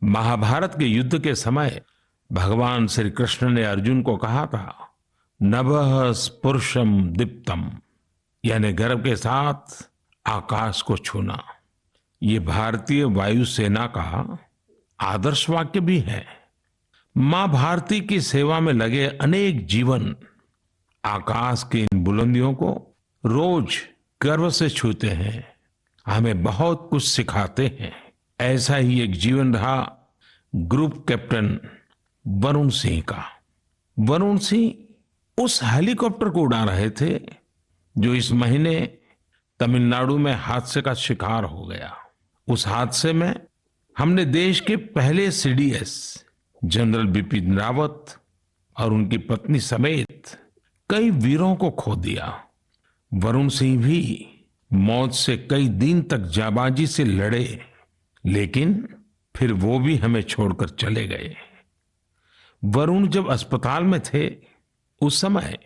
महाभारत के युद्ध के समय भगवान श्री कृष्ण ने अर्जुन को कहा था, नभः स्पुरुषम दीप्तम, यानी गर्व के साथ आकाश को छूना। ये भारतीय वायुसेना का आदर्श वाक्य भी है। मां भारती की सेवा में लगे अनेक जीवन आकाश की इन बुलंदियों को रोज गर्व से छूते हैं, हमें बहुत कुछ सिखाते हैं। ऐसा ही एक जीवन रहा ग्रुप कैप्टन वरुण सिंह का। वरुण सिंह उस हेलीकॉप्टर को उड़ा रहे थे जो इस महीने तमिलनाडु में हादसे का शिकार हो गया। उस हादसे में हमने देश के पहले सीडीएस जनरल बिपिन रावत और उनकी पत्नी समेत कई वीरों को खो दिया। वरुण सिंह भी मौत से कई दिन तक जाबाजी से लड़े, लेकिन फिर वो भी हमें छोड़कर चले गए। वरुण जब अस्पताल में थे उस समय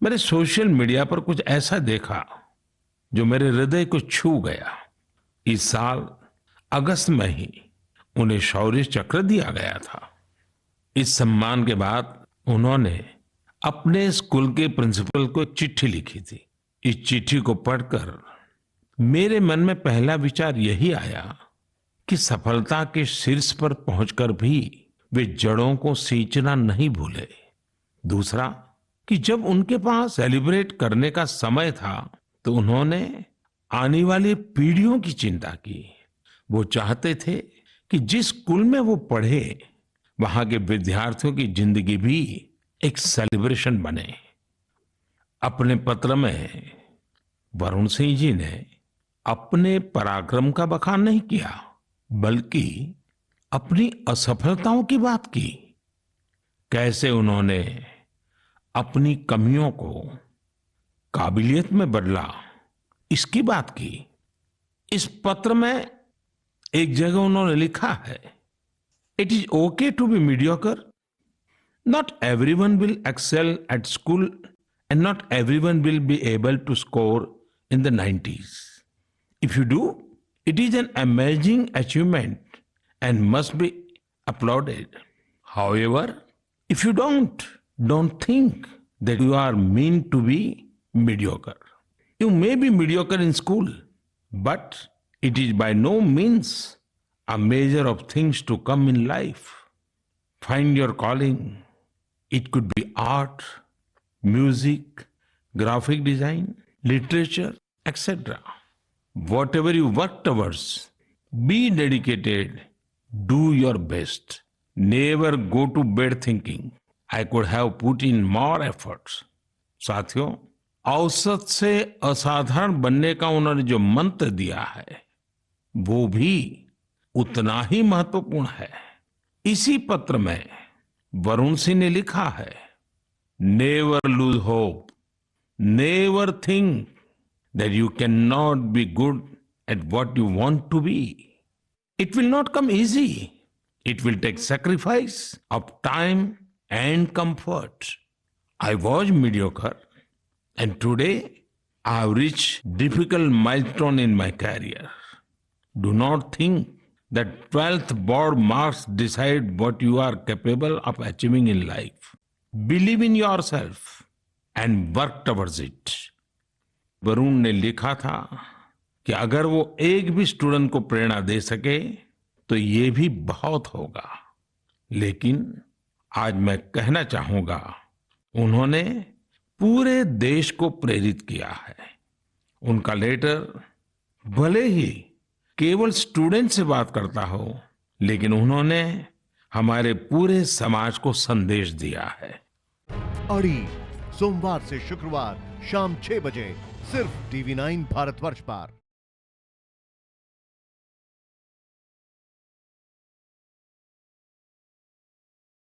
मैंने सोशल मीडिया पर कुछ ऐसा देखा जो मेरे हृदय को छू गया। इस साल अगस्त में ही उन्हें शौर्य चक्र दिया गया था। इस सम्मान के बाद उन्होंने अपने स्कूल के प्रिंसिपल को एक चिट्ठी लिखी थी। इस चिट्ठी को पढ़कर मेरे मन में पहला विचार यही आया कि सफलता के शीर्ष पर पहुंचकर भी वे जड़ों को सींचना नहीं भूले। दूसरा कि जब उनके पास सेलिब्रेट करने का समय था तो उन्होंने आने वाली पीढ़ियों की चिंता की। वो चाहते थे कि जिस स्कूल में वो पढ़े वहां के विद्यार्थियों की जिंदगी भी एक सेलिब्रेशन बने। अपने पत्र में वरुण सिंह जी ने अपने पराक्रम का बखान नहीं किया, बल्कि अपनी असफलताओं की बात की। कैसे उन्होंने अपनी कमियों को काबिलियत में बदला, इसकी बात की। इस पत्र में एक जगह उन्होंने लिखा है, it is okay to be mediocre, not everyone will excel at school and not everyone will be able to score in the 90s. If you do, it is an amazing achievement and must be applauded. However, if you don't think that you are meant to be mediocre. You may be mediocre in school, but it is by no means a measure of things to come in life. Find your calling. It could be art, music, graphic design, literature, etc. Whatever you work towards, be dedicated, do your best. Never go to bed thinking, I could have put in more efforts. साथियों, औसत से असाधारण बनने का उन्होंने जो मंत्र दिया है वो भी उतना ही महत्वपूर्ण है। इसी पत्र में वरुण सिंह ने लिखा है, never lose hope, never think that you cannot be good at what you want to be. It will not come easy. It will take sacrifice of time and comfort. I was mediocre and today I have reached difficult milestone in my career. Do not think that 12th board marks decide what you are capable of achieving in life. Believe in yourself and work towards it. Varun ने लिखा था कि अगर वो एक भी student को प्रेरणा दे सके तो ये भी बहुत होगा। लेकिन आज मैं कहना चाहूंगा, उन्होंने पूरे देश को प्रेरित किया है। उनका लेटर भले ही केवल स्टूडेंट से बात करता हो, लेकिन उन्होंने हमारे पूरे समाज को संदेश दिया है। अड़ी सोमवार से शुक्रवार शाम 6 बजे सिर्फ TV9 भारतवर्ष पर।